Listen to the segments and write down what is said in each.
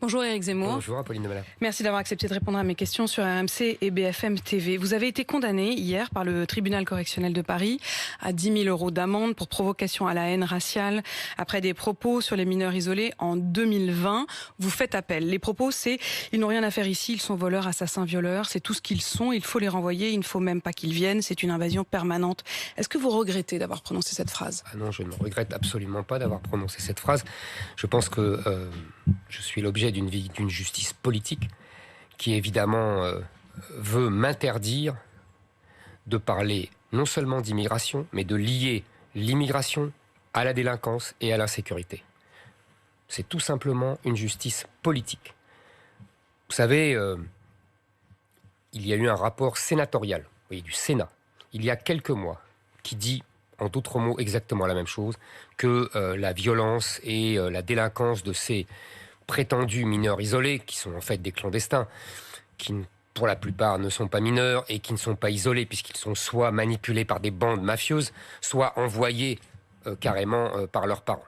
Bonjour Éric Zemmour. Bonjour Apolline de Malherbe. Merci d'avoir accepté de répondre à mes questions sur RMC et BFM TV. Vous avez été condamné hier par le tribunal correctionnel de Paris à 10 000 € d'amende pour provocation à la haine raciale après des propos sur les mineurs isolés en 2020. Vous faites appel. Les propos, c'est « ils n'ont rien à faire ici, ils sont voleurs, assassins, violeurs, c'est tout ce qu'ils sont, il faut les renvoyer, il ne faut même pas qu'ils viennent, c'est une invasion permanente ». Est-ce que vous regrettez d'avoir prononcé cette phrase ? Ah non, je ne regrette absolument pas d'avoir prononcé cette phrase. Je pense que je suis l'objet d'une justice politique qui évidemment veut m'interdire de parler non seulement d'immigration, mais de lier l'immigration à la délinquance et à l'insécurité. C'est tout simplement une justice politique. Vous savez, il y a eu un rapport sénatorial, du Sénat, il y a quelques mois, qui dit, en d'autres mots, exactement la même chose, que la violence et la délinquance de ces prétendus mineurs isolés, qui sont en fait des clandestins, qui pour la plupart ne sont pas mineurs et qui ne sont pas isolés, puisqu'ils sont soit manipulés par des bandes mafieuses, soit envoyés carrément par leurs parents.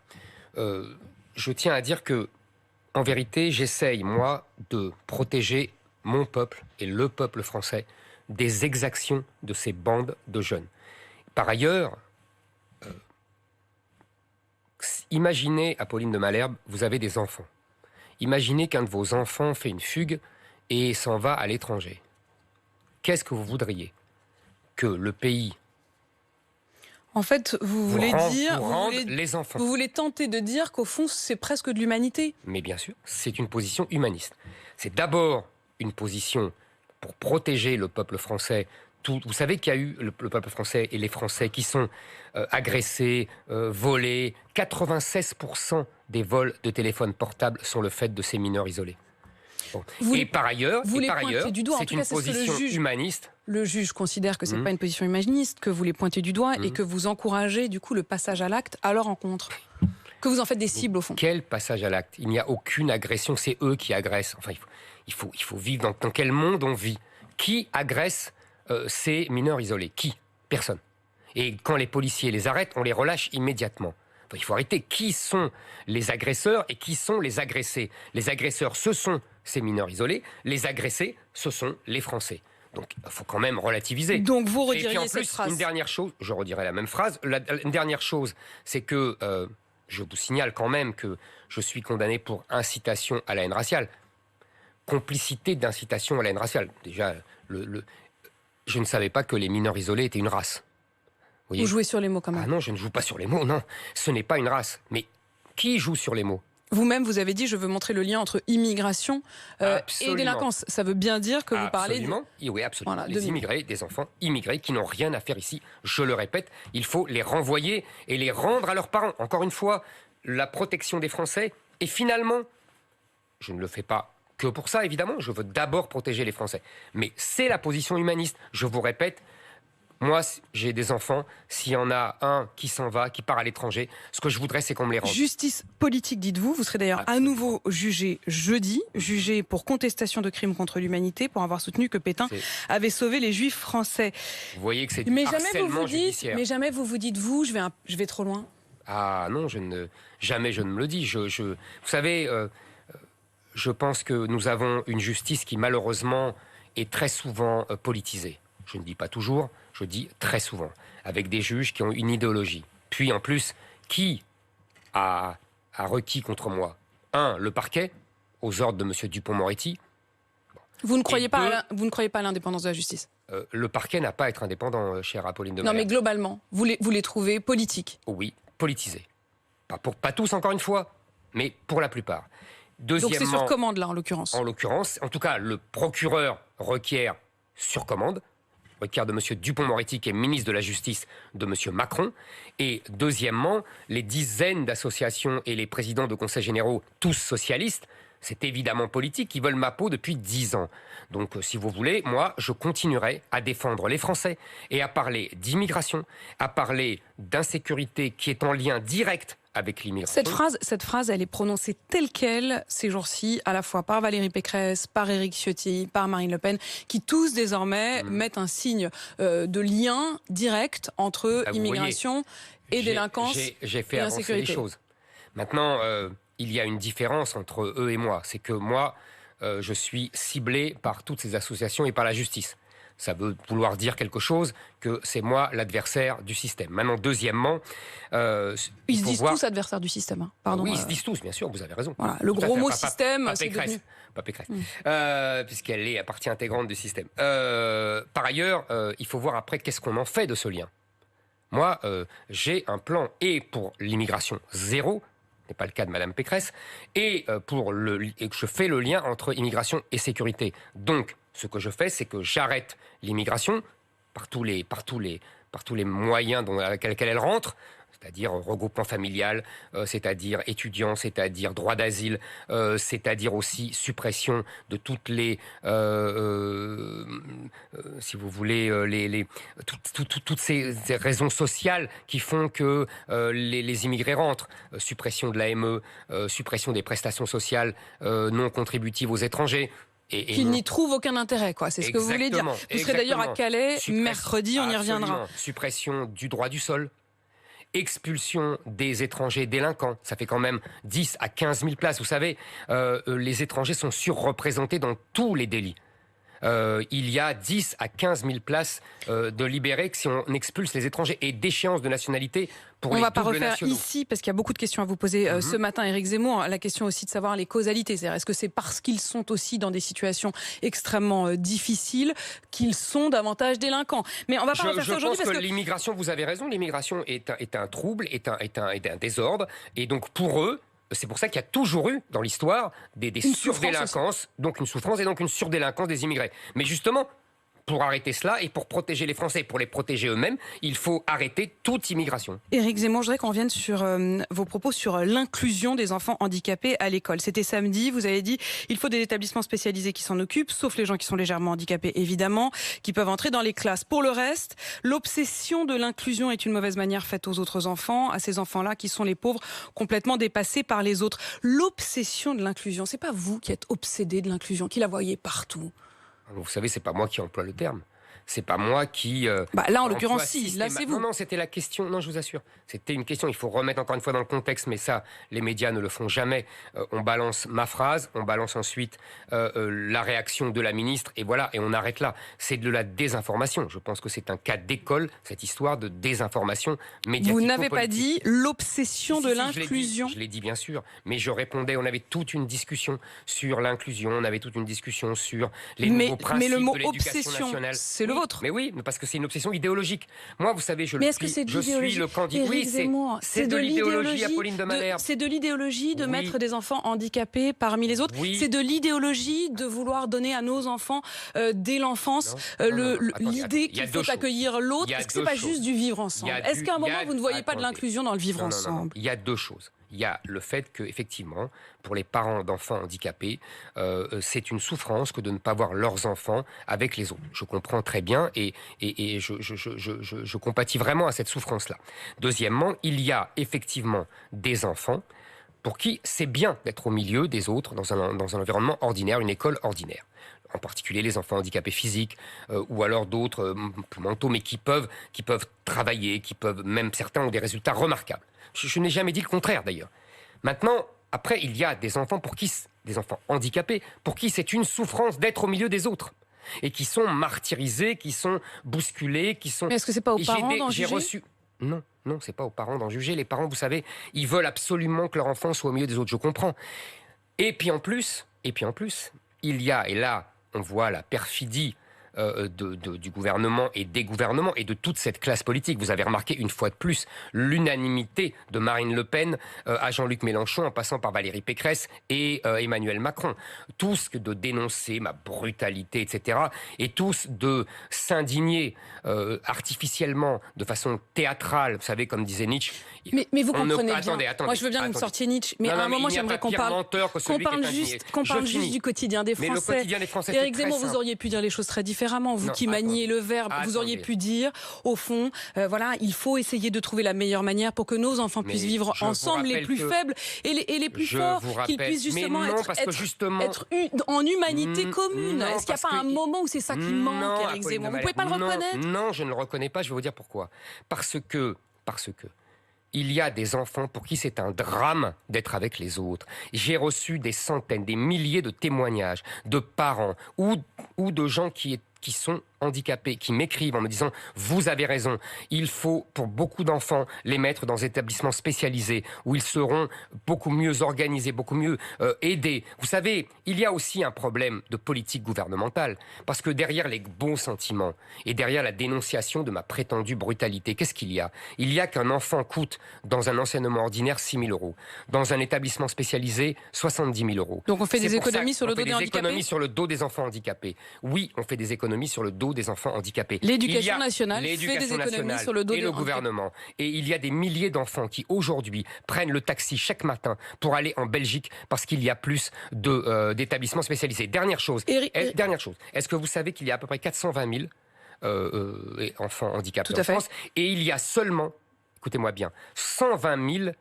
Je tiens à dire que, en vérité, j'essaye, moi, de protéger mon peuple et le peuple français des exactions de ces bandes de jeunes. Par ailleurs, imaginez, Apolline de Malherbe, vous avez des enfants. Imaginez qu'un de vos enfants fait une fugue et s'en va à l'étranger. Qu'est-ce que vous voudriez ? Que le pays... En fait, vous voulez les enfants. Vous voulez tenter de dire qu'au fond, c'est presque de l'humanité. Mais bien sûr, c'est une position humaniste. C'est d'abord une position pour protéger le peuple français. Vous savez qu'il y a eu le peuple français et les Français qui sont agressés, volés. 96% des vols de téléphones portables sont le fait de ces mineurs isolés. Bon. Par ailleurs, c'est une position humaniste. Le juge considère que ce n'est pas une position humaniste, que vous les pointez du doigt et que vous encouragez du coup le passage à l'acte à leur encontre. Que vous en faites des cibles au fond. Quel passage à l'acte ? Il n'y a aucune agression, c'est eux qui agressent. Enfin, il faut vivre dans quel monde on vit ? Qui agresse ces mineurs isolés? Qui? Personne. Et quand les policiers les arrêtent, on les relâche immédiatement. Enfin, il faut arrêter. Qui sont les agresseurs et qui sont les agressés? Les agresseurs, ce sont ces mineurs isolés. Les agressés, ce sont les Français. Donc, il faut quand même relativiser. Donc, vous rediriez et puis en cette plus, phrase. Une dernière chose, je redirai la même phrase. Une dernière chose, c'est que je vous signale quand même que je suis condamné pour incitation à la haine raciale. Complicité d'incitation à la haine raciale. Déjà, je ne savais pas que les mineurs isolés étaient une race. Vous jouez sur les mots quand même. Ah non, je ne joue pas sur les mots, non. Ce n'est pas une race. Mais qui joue sur les mots ? Vous-même, vous avez dit, je veux montrer le lien entre immigration et délinquance. Ça veut bien dire que vous parlez... Oui, absolument. Voilà, les immigrés, des enfants immigrés qui n'ont rien à faire ici. Je le répète, il faut les renvoyer et les rendre à leurs parents. Encore une fois, la protection des Français. Et finalement, je ne le fais pas que pour ça, évidemment. Je veux d'abord protéger les Français. Mais c'est la position humaniste. Je vous répète, moi, j'ai des enfants. S'il y en a un qui s'en va, qui part à l'étranger, ce que je voudrais, c'est qu'on me les rende. Justice politique, dites-vous. Vous serez d'ailleurs à nouveau jugé jeudi, jugé pour contestation de crimes contre l'humanité, pour avoir soutenu que Pétain avait sauvé les Juifs français. Vous voyez que c'est du harcèlement judiciaire. Mais jamais vous vous dites, je vais trop loin. Ah non, jamais je ne me le dis. Vous savez, je pense que nous avons une justice qui, malheureusement, est très souvent politisée. Je ne dis pas toujours, je dis très souvent, avec des juges qui ont une idéologie. Puis en plus, qui a requis contre moi ? Le parquet, aux ordres de M. Dupond-Moretti. Vous ne croyez pas à l'indépendance de la justice ? Le parquet n'a pas à être indépendant, chère Apolline de Malherbe. Non mais globalement, vous les trouvez politiques ? Oui, politisés. Pas tous, encore une fois, mais pour la plupart. Donc c'est sur commande là, en l'occurrence ? En l'occurrence, en tout cas, le procureur requiert sur commande, requiert de M. Dupond-Moretti, qui est ministre de la Justice de M. Macron. Et deuxièmement, les dizaines d'associations et les présidents de conseils généraux, tous socialistes, c'est évidemment politique, qui veulent ma peau depuis 10 ans. Donc, si vous voulez, moi, je continuerai à défendre les Français et à parler d'immigration, à parler d'insécurité qui est en lien direct avec l'immigration. Cette phrase, elle est prononcée telle qu'elle ces jours-ci, à la fois par Valérie Pécresse, par Éric Ciotti, par Marine Le Pen, qui tous désormais mettent un signe de lien direct entre immigration et délinquance j'ai fait et avancer les insécurité. choses. Maintenant, il y a une différence entre eux et moi. C'est que moi, je suis ciblé par toutes ces associations et par la justice. Ça veut vouloir dire quelque chose, que c'est moi l'adversaire du système. Maintenant, deuxièmement... ils se disent tous adversaires du système. Hein. Pardon, oui, ils se disent tous, bien sûr, vous avez raison. Voilà, le gros mot système, c'est devenu... Pas Pécresse, puisqu'elle est partie intégrante du système. Par ailleurs, il faut voir après qu'est-ce qu'on en fait de ce lien. Moi, j'ai un plan, et pour l'immigration zéro, ce n'est pas le cas de Mme Pécresse, et je fais le lien entre immigration et sécurité. Donc, ce que je fais, c'est que j'arrête l'immigration par tous les moyens avec lesquels elle rentre, c'est-à-dire regroupement familial, c'est-à-dire étudiants, c'est-à-dire droit d'asile, c'est-à-dire aussi suppression de toutes les, si vous voulez, toutes ces raisons sociales qui font que les immigrés rentrent. Suppression de l'AME, suppression des prestations sociales non contributives aux étrangers. Qu'ils n'y trouvent aucun intérêt, quoi. C'est ce que vous voulez dire. Vous serez d'ailleurs à Calais mercredi, on y reviendra. Suppression du droit du sol. Expulsion des étrangers délinquants. Ça fait quand même 10 à 15 000 places. Vous savez, les étrangers sont surreprésentés dans tous les délits. Il y a 10 à 15 000 places de libérés si on expulse les étrangers et d'échéance de nationalité pour les doubles nationaux. On ne va pas refaire ici parce qu'il y a beaucoup de questions à vous poser ce matin, Éric Zemmour. La question aussi de savoir les causalités. C'est-à-dire, est-ce que c'est parce qu'ils sont aussi dans des situations extrêmement difficiles qu'ils sont davantage délinquants? Mais on va pas refaire ça aujourd'hui parce que l'immigration, vous avez raison, l'immigration est un trouble, est un désordre, et donc pour eux. C'est pour ça qu'il y a toujours eu, dans l'histoire, des surdélinquances, donc une souffrance et donc une surdélinquance des immigrés. Mais justement, pour arrêter cela et pour protéger les Français, pour les protéger eux-mêmes, il faut arrêter toute immigration. Éric Zemmour, je voudrais qu'on revienne sur vos propos sur l'inclusion des enfants handicapés à l'école. C'était samedi, vous avez dit il faut des établissements spécialisés qui s'en occupent, sauf les gens qui sont légèrement handicapés, évidemment, qui peuvent entrer dans les classes. Pour le reste, l'obsession de l'inclusion est une mauvaise manière faite aux autres enfants, à ces enfants-là qui sont les pauvres, complètement dépassés par les autres. L'obsession de l'inclusion, c'est pas vous qui êtes obsédé de l'inclusion, qui la voyez partout. Vous savez, c'est pas moi qui emploie le terme. C'est pas moi qui... là, en l'occurrence, si. Là, c'est vous. Non, c'était la question. Non, je vous assure. C'était une question. Il faut remettre encore une fois dans le contexte, mais ça, les médias ne le font jamais. On balance ma phrase, on balance ensuite la réaction de la ministre, et voilà, et on arrête là. C'est de la désinformation. Je pense que c'est un cas d'école, cette histoire de désinformation médiatique. Vous n'avez pas dit l'obsession de l'inclusion. Je l'ai dit, bien sûr. Mais je répondais, on avait toute une discussion sur l'inclusion, on avait toute une discussion sur les nouveaux principes de l'éducation nationale. C'est le vôtre. Mais oui, parce que c'est une obsession idéologique. Moi, vous savez, je suis le candidat. Oui, c'est de l'idéologie, Apolline de Malherbe. C'est de l'idéologie de mettre des enfants handicapés parmi les autres. Oui. C'est de l'idéologie de vouloir donner à nos enfants, dès l'enfance, l'idée qu'il faut accueillir l'autre. Est-ce que c'est pas juste du vivre ensemble? Est-ce qu'à un moment, vous ne voyez pas de l'inclusion dans le vivre ensemble? Il y a deux choses. Il y a le fait que, effectivement, pour les parents d'enfants handicapés, c'est une souffrance que de ne pas voir leurs enfants avec les autres. Je comprends très bien et je compatis vraiment à cette souffrance-là. Deuxièmement, il y a effectivement des enfants pour qui c'est bien d'être au milieu des autres dans un environnement ordinaire, une école ordinaire. En particulier les enfants handicapés physiques ou alors d'autres mentaux, mais qui peuvent travailler, même certains ont des résultats remarquables. Je n'ai jamais dit le contraire d'ailleurs. Maintenant, après, il y a des enfants des enfants handicapés, pour qui c'est une souffrance d'être au milieu des autres. Et qui sont martyrisés, qui sont bousculés, qui sont... Mais est-ce que c'est pas aux parents d'en juger ? Non, c'est pas aux parents d'en juger. Les parents, vous savez, ils veulent absolument que leur enfant soit au milieu des autres, je comprends. Et puis en plus, il y a, et là, on voit la perfidie du gouvernement et des gouvernements et de toute cette classe politique. Vous avez remarqué une fois de plus l'unanimité de Marine Le Pen à Jean-Luc Mélenchon en passant par Valérie Pécresse et Emmanuel Macron. Tous de dénoncer ma brutalité, etc. Et tous de s'indigner artificiellement, de façon théâtrale, vous savez, comme disait Nietzsche. Mais vous comprenez bien. Attendez, moi, je veux bien que vous sortiez Nietzsche, mais à un moment, j'aimerais qu'on parle juste du quotidien des Français. Mais le quotidien des Français, Éric Zemmour, vous auriez pu dire les choses très différemment. Vous qui maniez le verbe, vous auriez pu dire, au fond, il faut essayer de trouver la meilleure manière pour que nos enfants puissent vivre ensemble, les plus faibles et les plus forts, qu'ils puissent justement être en humanité commune. Est-ce qu'il n'y a pas un moment où c'est ça qui manque, Éric Zemmour? Vous ne pouvez pas le reconnaître? Non, je ne le reconnais pas, je vais vous dire pourquoi. Parce que il y a des enfants pour qui c'est un drame d'être avec les autres. J'ai reçu des centaines, des milliers de témoignages de parents ou de gens qui sont handicapés, qui m'écrivent en me disant « Vous avez raison, il faut, pour beaucoup d'enfants, les mettre dans des établissements spécialisés où ils seront beaucoup mieux organisés, beaucoup mieux aidés. » Vous savez, il y a aussi un problème de politique gouvernementale, parce que derrière les bons sentiments et derrière la dénonciation de ma prétendue brutalité, qu'est-ce qu'il y a ? Il y a qu'un enfant coûte, dans un enseignement ordinaire, 6 000 €, dans un établissement spécialisé, 70 000 €. Donc on fait des économies sur le dos des handicapés ? On fait des économies sur le dos des enfants handicapés. Oui, on fait des économies sur le dos des enfants handicapés. L'éducation nationale fait des économies sur le dos des handicapés. Et le gouvernement. Et il y a des milliers d'enfants qui, aujourd'hui, prennent le taxi chaque matin pour aller en Belgique parce qu'il y a plus d'établissements spécialisés. Dernière chose. Est-ce que vous savez qu'il y a à peu près 420 000 enfants handicapés en France ? Et il y a seulement, écoutez-moi bien, 120 000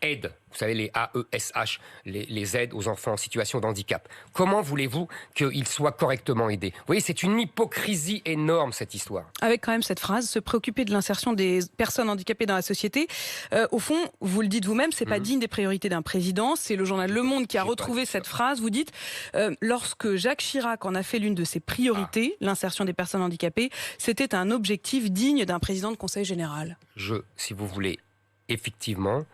aides. Vous savez, les AESH, les aides aux enfants en situation de handicap. Comment voulez-vous qu'ils soient correctement aidés ? Vous voyez, c'est une hypocrisie énorme, cette histoire. Avec quand même cette phrase, se préoccuper de l'insertion des personnes handicapées dans la société. Au fond, vous le dites vous-même, c'est pas digne des priorités d'un président. C'est le journal Le Monde qui a retrouvé cette phrase. Vous dites, lorsque Jacques Chirac en a fait l'une de ses priorités, l'insertion des personnes handicapées, c'était un objectif digne d'un président de conseil général. Si vous voulez, effectivement...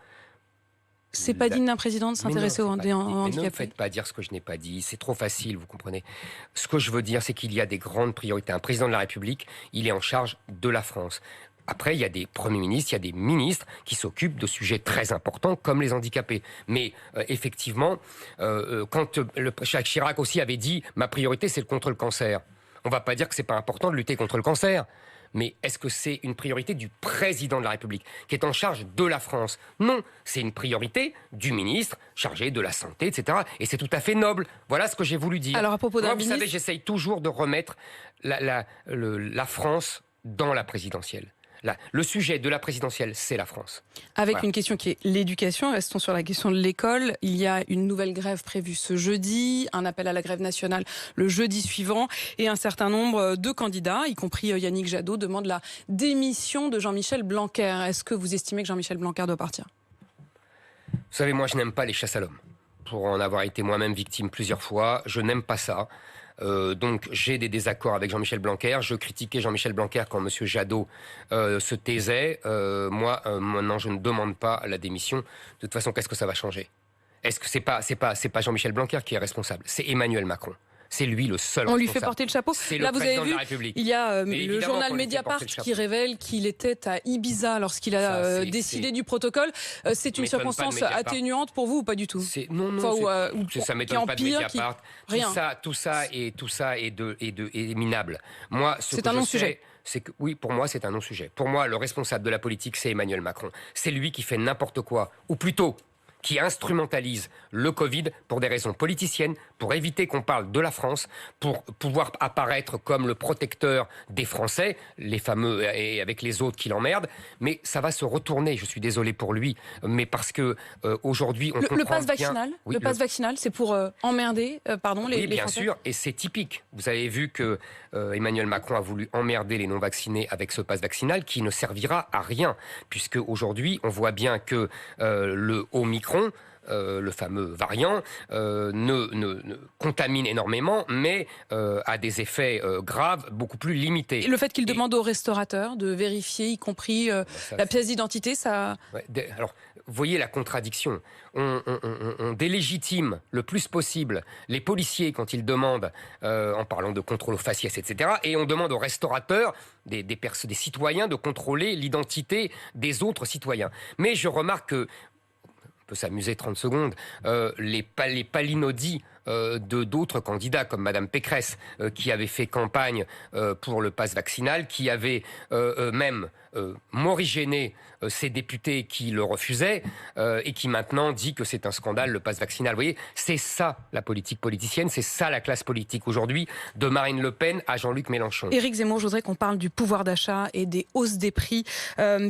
C'est pas digne d'un président de s'intéresser aux handicapés. Ne me faites pas dire ce que je n'ai pas dit. C'est trop facile, vous comprenez. Ce que je veux dire, c'est qu'il y a des grandes priorités. Un président de la République, il est en charge de la France. Après, il y a des premiers ministres, il y a des ministres qui s'occupent de sujets très importants comme les handicapés. Mais effectivement, quand Jacques Chirac aussi avait dit « ma priorité, c'est contre le cancer », on ne va pas dire que c'est pas important de lutter contre le cancer. Mais est-ce que c'est une priorité du président de la République qui est en charge de la France ? Non, c'est une priorité du ministre chargé de la santé, etc. Et c'est tout à fait noble. Voilà ce que j'ai voulu dire. Alors à propos d'un ministre... Vous savez, j'essaye toujours de remettre la France dans la présidentielle. Le sujet de la présidentielle, c'est la France. Avec une question qui est l'éducation, restons sur la question de l'école. Il y a une nouvelle grève prévue ce jeudi, un appel à la grève nationale le jeudi suivant, et un certain nombre de candidats, y compris Yannick Jadot, demandent la démission de Jean-Michel Blanquer. Est-ce que vous estimez que Jean-Michel Blanquer doit partir ? Vous savez, moi je n'aime pas les chasses à l'homme. Pour en avoir été moi-même victime plusieurs fois, je n'aime pas ça. Donc j'ai des désaccords avec Jean-Michel Blanquer. Je critiquais Jean-Michel Blanquer quand M. Jadot se taisait. Moi, maintenant, je ne demande pas la démission. De toute façon, qu'est-ce que ça va changer ? Est-ce que c'est pas Jean-Michel Blanquer qui est responsable ? C'est Emmanuel Macron. C'est lui le seul responsable. On lui fait porter le chapeau. Là, vous avez vu, il y a le journal Mediapart qui révèle qu'il était à Ibiza lorsqu'il a décidé du protocole. C'est une circonstance atténuante pour vous ou pas du tout ? Non, ça m'étonne pas de Mediapart. Tout ça est minable. Moi, c'est un non-sujet. Oui, pour moi, c'est un non-sujet. Pour moi, le responsable de la politique, c'est Emmanuel Macron. C'est lui qui fait n'importe quoi, ou plutôt qui instrumentalise le Covid pour des raisons politiciennes, pour éviter qu'on parle de la France, pour pouvoir apparaître comme le protecteur des Français, les fameux et avec les autres qui l'emmerdent. Mais ça va se retourner, je suis désolé pour lui, mais parce que aujourd'hui on comprend le pass vaccinal, bien... Oui, le pass vaccinal, c'est pour emmerder les Français. Oui, bien sûr, et c'est typique. Vous avez vu que Emmanuel Macron a voulu emmerder les non-vaccinés avec ce pass vaccinal qui ne servira à rien, puisque aujourd'hui on voit bien que le Omicron, le fameux variant, ne contamine énormément, mais a des effets graves beaucoup plus limités. Et le fait qu'il demande aux restaurateurs de vérifier, y compris la pièce d'identité, ça... Ouais, alors, vous voyez la contradiction. On délégitime le plus possible les policiers quand ils demandent, en parlant de contrôle aux faciès, etc., et on demande aux restaurateurs, des citoyens, de contrôler l'identité des autres citoyens. Mais je remarque que s'amuser 30 secondes, les palinodies d'autres candidats comme Madame Pécresse qui avait fait campagne pour le pass vaccinal, qui avait même morigéné ces députés qui le refusaient et qui maintenant dit que c'est un scandale le pass vaccinal. Vous voyez, c'est ça la politique politicienne, c'est ça la classe politique aujourd'hui, de Marine Le Pen à Jean-Luc Mélenchon. Éric Zemmour, je voudrais qu'on parle du pouvoir d'achat et des hausses des prix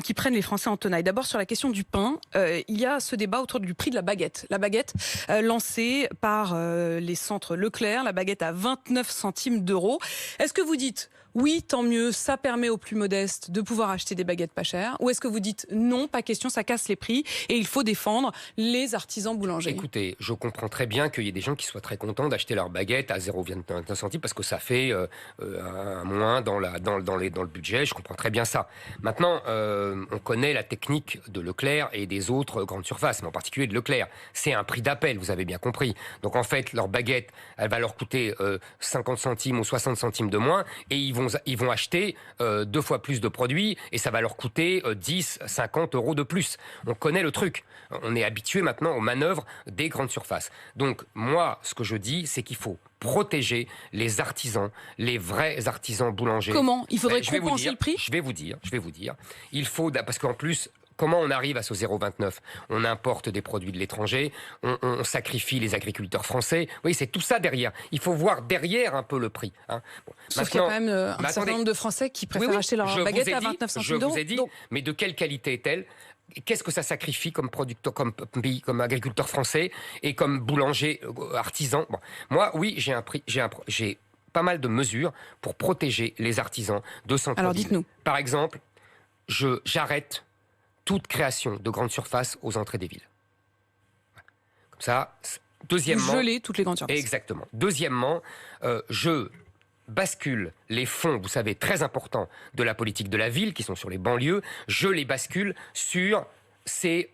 qui prennent les Français en tenaille. D'abord sur la question du pain, il y a ce débat autour du prix de la baguette. La baguette lancée par les centres Leclerc, la baguette à 29 centimes d'euros. Est-ce que vous dites oui, tant mieux, ça permet aux plus modestes de pouvoir acheter acheter des baguettes pas chères? Ou est-ce que vous dites non, pas question, ça casse les prix et il faut défendre les artisans boulangers? Écoutez, je comprends très bien qu'il y ait des gens qui soient très contents d'acheter leur baguette à 0,21 centimes parce que ça fait un moins dans le budget. Je comprends très bien ça. Maintenant, on connaît la technique de Leclerc et des autres grandes surfaces, mais en particulier de Leclerc. C'est un prix d'appel, vous avez bien compris. Donc en fait, leur baguette, elle va leur coûter 50 centimes ou 60 centimes de moins et ils vont acheter 2 fois plus de produits et ça va leur coûter 10, 50 euros de plus. On connaît le truc. On est habitué maintenant aux manœuvres des grandes surfaces. Donc moi, ce que je dis, c'est qu'il faut protéger les artisans, les vrais artisans boulangers. Comment? Il faudrait compenser le prix? Je vais vous dire. Il faut, parce qu'en plus, comment on arrive à ce 0,29? On importe des produits de l'étranger, on sacrifie les agriculteurs français. Oui, c'est tout ça derrière. Il faut voir derrière un peu le prix. Hein. Bon. Sauf qu'il y a quand même un certain nombre de Français qui préfèrent acheter leur baguette à 29 centimes d'euros. Je vous ai dit, mais de quelle qualité est-elle? Qu'est-ce que ça sacrifie comme producteur, comme agriculteur français et comme boulanger artisan? Bon. Moi, oui, j'ai pas mal de mesures pour protéger les artisans de centre-ville. Alors dites-nous. Par exemple, j'arrête toute création de grandes surfaces aux entrées des villes. Comme ça. Deuxièmement, geler toutes les grandes surfaces. Exactement. Deuxièmement, je bascule les fonds, vous savez, très importants de la politique de la ville, qui sont sur les banlieues, je les bascule sur ces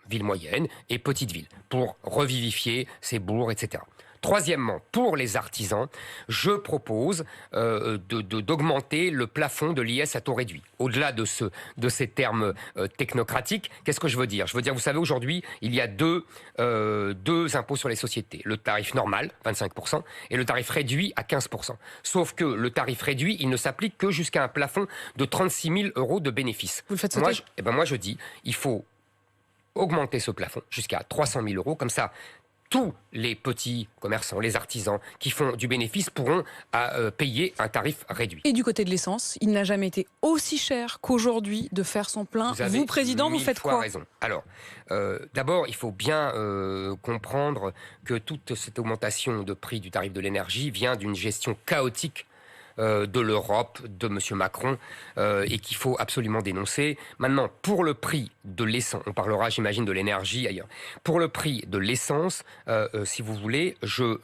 villes moyennes et petites villes, pour revivifier ces bourgs, etc. Troisièmement, pour les artisans, je propose d'augmenter le plafond de l'IS à taux réduit. Au-delà de ces termes technocratiques, qu'est-ce que je veux dire? Je veux dire, vous savez, aujourd'hui, il y a deux impôts sur les sociétés. Le tarif normal, 25%, et le tarif réduit à 15%. Sauf que le tarif réduit, il ne s'applique que jusqu'à un plafond de 36 000 euros de bénéfices. Vous le faites sauter? Moi, je dis, il faut augmenter ce plafond jusqu'à 300 000 euros, comme ça, tous les petits commerçants, les artisans qui font du bénéfice pourront payer un tarif réduit. Et du côté de l'essence, il n'a jamais été aussi cher qu'aujourd'hui de faire son plein. Vous, président, vous faites quoi? Raison. Alors, d'abord, il faut bien comprendre que toute cette augmentation de prix du tarif de l'énergie vient d'une gestion chaotique de l'Europe, de M. Macron, et qu'il faut absolument dénoncer. Maintenant, pour le prix de l'essence, on parlera, j'imagine, de l'énergie ailleurs. Pour le prix de l'essence, si vous voulez, je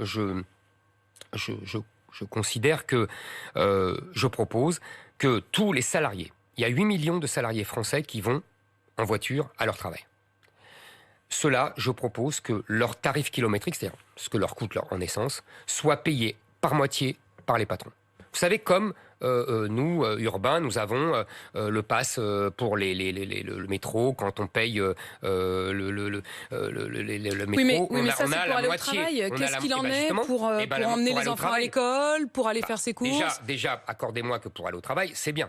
considère que je propose que tous les salariés, il y a 8 millions de salariés français qui vont en voiture à leur travail. Ceux-là, je propose que leur tarif kilométrique, c'est-à-dire ce que leur coûte en essence, soit payé par moitié par les patrons. Vous savez, comme nous, urbains, nous avons le pass pour le métro. Quand on paye le métro, oui, mais on ça, a la moitié. Qu'est-ce qu'il en est pour emmener les enfants à l'école, pour aller faire ses courses? Déjà, accordez-moi que pour aller au travail, c'est bien.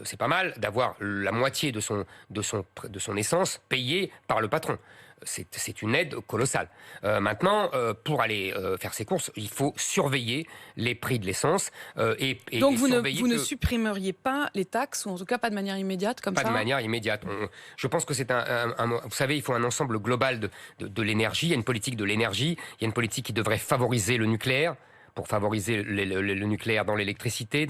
C'est pas mal d'avoir la moitié de son essence payée par le patron. C'est une aide colossale. Maintenant, pour aller faire ses courses, il faut surveiller les prix de l'essence. Donc vous ne supprimeriez pas les taxes, ou en tout cas pas de manière immédiate comme ça? Pas de manière immédiate. Je pense que c'est vous savez, il faut un ensemble global de l'énergie. Il y a une politique de l'énergie. Il y a une politique qui devrait favoriser le nucléaire, pour favoriser le nucléaire dans l'électricité,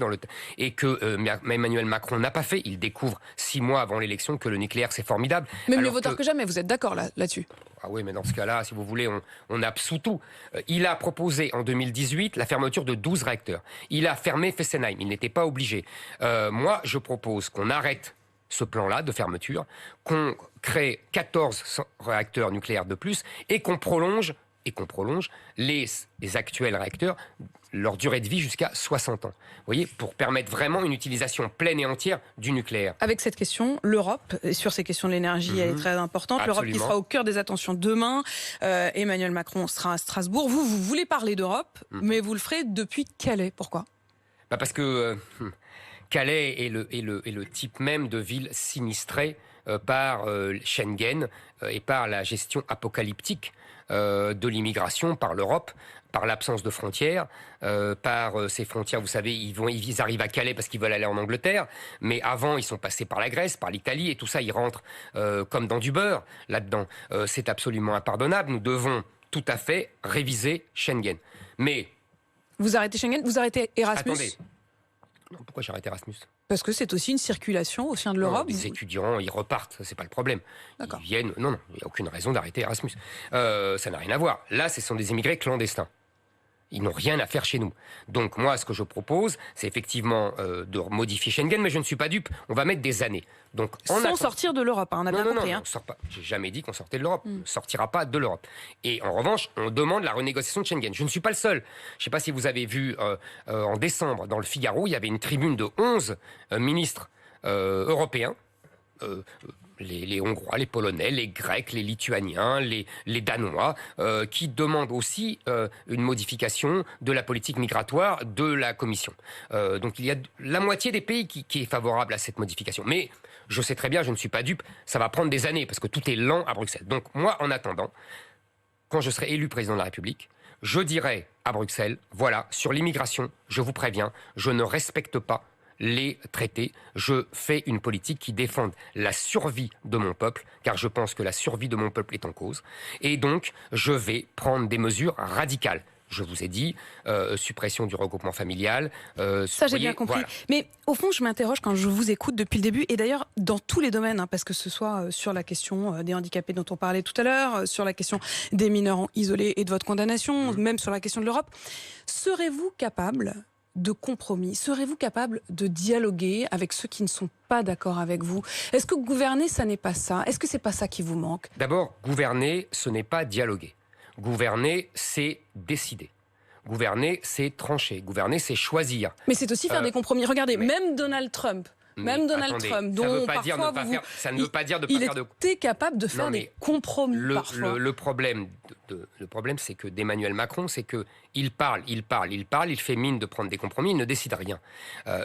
et que Emmanuel Macron n'a pas fait. Il découvre 6 mois avant l'élection que le nucléaire, c'est formidable. Mais mieux vaut tard que jamais, vous êtes d'accord là-dessus? Ah oui, mais dans ce cas-là, si vous voulez, on absout tout. Il a proposé en 2018 la fermeture de 12 réacteurs. Il a fermé Fessenheim, il n'était pas obligé. Moi, je propose qu'on arrête ce plan-là de fermeture, qu'on crée 14 réacteurs nucléaires de plus, et qu'on prolonge les actuels réacteurs, leur durée de vie jusqu'à 60 ans. Vous voyez, pour permettre vraiment une utilisation pleine et entière du nucléaire. Avec cette question, l'Europe, sur ces questions de l'énergie, elle est très importante. Absolument. L'Europe qui sera au cœur des attentions demain. Emmanuel Macron sera à Strasbourg. Vous voulez parler d'Europe, mais vous le ferez depuis Calais. Pourquoi? Parce que Calais est le type même de ville sinistrée par Schengen et par la gestion apocalyptique de l'immigration par l'Europe, par l'absence de frontières, par ces frontières, vous savez, ils arrivent à Calais parce qu'ils veulent aller en Angleterre, mais avant, ils sont passés par la Grèce, par l'Italie, et tout ça, ils rentrent comme dans du beurre, là-dedans. C'est absolument impardonnable. Nous devons tout à fait réviser Schengen. Mais... Vous arrêtez Schengen? Vous arrêtez Erasmus? Attendez. Pourquoi j'arrête Erasmus? Parce que c'est aussi une circulation au sein de l'Europe. Les étudiants, ils repartent, c'est pas le problème. D'accord. Ils viennent. Non, il n'y a aucune raison d'arrêter Erasmus. Ça n'a rien à voir. Là, ce sont des immigrés clandestins. Ils n'ont rien à faire chez nous. Donc moi, ce que je propose, c'est effectivement de modifier Schengen, mais je ne suis pas dupe. On va mettre des années. Donc, sans sortir de l'Europe, on a bien compris. Non, on sort pas. J'ai jamais dit qu'on sortait de l'Europe. On ne sortira pas de l'Europe. Et en revanche, on demande la renégociation de Schengen. Je ne suis pas le seul. Je ne sais pas si vous avez vu en décembre, dans le Figaro, il y avait une tribune de 11 ministres européens. Les Hongrois, les Polonais, les Grecs, les Lituaniens, les Danois, qui demandent aussi une modification de la politique migratoire de la Commission. Donc il y a la moitié des pays qui est favorable à cette modification. Mais je sais très bien, je ne suis pas dupe, ça va prendre des années, parce que tout est lent à Bruxelles. Donc moi, en attendant, quand je serai élu président de la République, je dirai à Bruxelles, voilà, sur l'immigration, je vous préviens, je ne respecte pas les traités. Je fais une politique qui défende la survie de mon peuple, car je pense que la survie de mon peuple est en cause. Et donc, je vais prendre des mesures radicales. Je vous ai dit, suppression du regroupement familial. Ça, j'ai bien compris. Voilà. Mais au fond, je m'interroge quand je vous écoute depuis le début, et d'ailleurs dans tous les domaines, parce que ce soit sur la question des handicapés dont on parlait tout à l'heure, sur la question des mineurs isolés et de votre condamnation, même sur la question de l'Europe. Serez-vous capable de compromis? Serez-vous capable de dialoguer avec ceux qui ne sont pas d'accord avec vous? Est-ce que gouverner, ça n'est pas ça? Est-ce que c'est pas ça qui vous manque? D'abord, gouverner, ce n'est pas dialoguer. Gouverner, c'est décider. Gouverner, c'est trancher. Gouverner, c'est choisir. Mais c'est aussi faire des compromis. Regardez, même Donald Trump, Trump, dont ça ne veut pas dire de ne pas faire de... Il était capable de faire des compromis parfois. Le problème, c'est que d'Emmanuel Macron, c'est que il parle, il fait mine de prendre des compromis, il ne décide rien.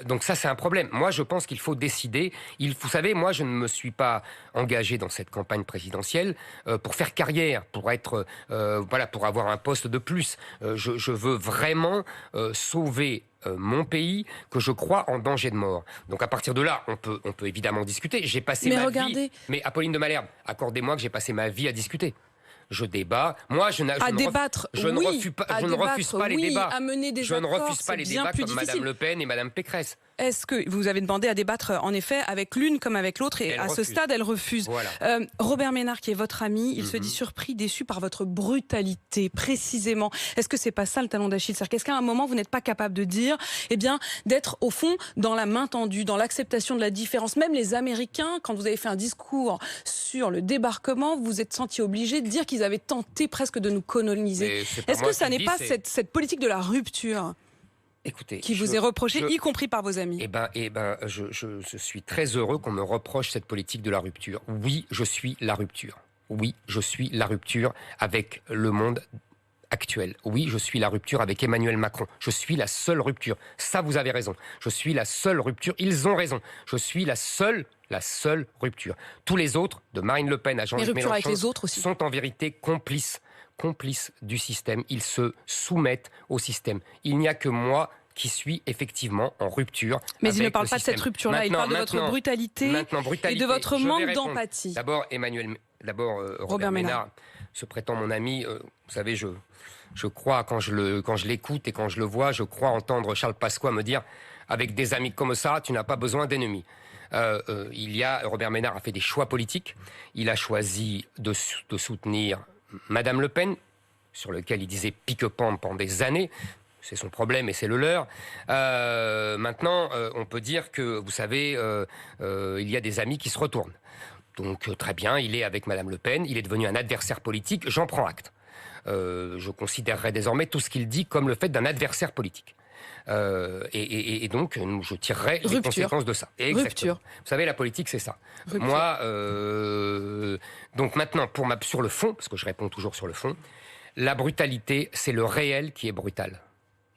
Donc ça, c'est un problème. Moi, je pense qu'il faut décider. Vous savez, moi, je ne me suis pas engagé dans cette campagne présidentielle pour faire carrière, pour être, pour avoir un poste de plus. Je veux vraiment sauver mon pays, que je crois en danger de mort. Donc à partir de là, on peut évidemment discuter. J'ai passé vie... Mais Apolline de Malherbe, accordez-moi que j'ai passé ma vie à discuter. Je débat. Moi, je ne refuse pas les débats. À mener des je ne accords, refuse pas les débats comme Madame Le Pen et Madame Pécresse. Est-ce que vous avez demandé à débattre, en effet, avec l'une comme avec l'autre, et ce stade, elle refuse. Voilà. Robert Ménard, qui est votre ami, il se dit surpris, déçu par votre brutalité, précisément. Est-ce que c'est pas ça le talon d'Achille? C'est-à-dire qu'est-ce qu'à un moment, vous n'êtes pas capable de dire, d'être au fond dans la main tendue, dans l'acceptation de la différence? Même les Américains, quand vous avez fait un discours sur le débarquement, vous vous êtes senti obligé de dire qu'ils avaient tenté presque de nous coloniser. Est-ce que ça n'est pas cette politique de la rupture? Écoutez, qui vous est reproché, y compris par vos amis? Je suis très heureux qu'on me reproche cette politique de la rupture. Oui, je suis la rupture. Oui, je suis la rupture avec le monde actuel. Oui, je suis la rupture avec Emmanuel Macron. Je suis la seule rupture. Ça, vous avez raison. Je suis la seule rupture. Ils ont raison. Je suis la seule rupture. Tous les autres, de Marine Le Pen à Jean-Luc Mélenchon, avec les autres aussi, sont en vérité complices du système. Ils se soumettent au système. Il n'y a que moi qui suis effectivement en rupture. Mais il ne parle pas de cette rupture-là, il parle de votre brutalité et de votre manque d'empathie. D'abord, Robert Ménard se prétend mon ami. Vous savez, je crois, quand je l'écoute et quand je le vois, je crois entendre Charles Pasqua me dire « Avec des amis comme ça, tu n'as pas besoin d'ennemis ». Robert Ménard a fait des choix politiques. Il a choisi de soutenir Madame Le Pen, sur lequel il disait pique-pente pendant des années. C'est son problème et c'est le leur. Maintenant, on peut dire que, vous savez, il y a des amis qui se retournent. Donc, très bien, il est avec Madame Le Pen, il est devenu un adversaire politique, j'en prends acte. Je considérerai désormais tout ce qu'il dit comme le fait d'un adversaire politique. Et donc, je tirerai les conséquences de ça. Exactement. Rupture. Vous savez, la politique, c'est ça. Rupture. Moi, donc maintenant, sur le fond, parce que je réponds toujours sur le fond, la brutalité, c'est le réel qui est brutal.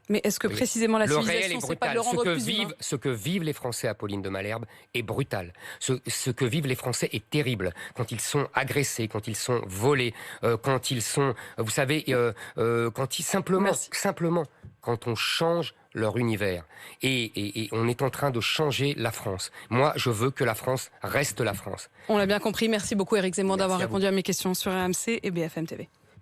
Mais est-ce que précisément la civilisation, c'est pas de le rendre plus humain ? Ce que vivent les Français, Apolline de Malherbe, est brutal. Ce que vivent les Français est terrible. Quand ils sont agressés, quand ils sont volés, quand ils sont, vous savez, quand ils simplement, quand on change leur univers. Et on est en train de changer la France. Moi, je veux que la France reste la France. On l'a bien compris. Merci beaucoup, Éric Zemmour, d'avoir répondu à mes questions sur RMC et BFM TV.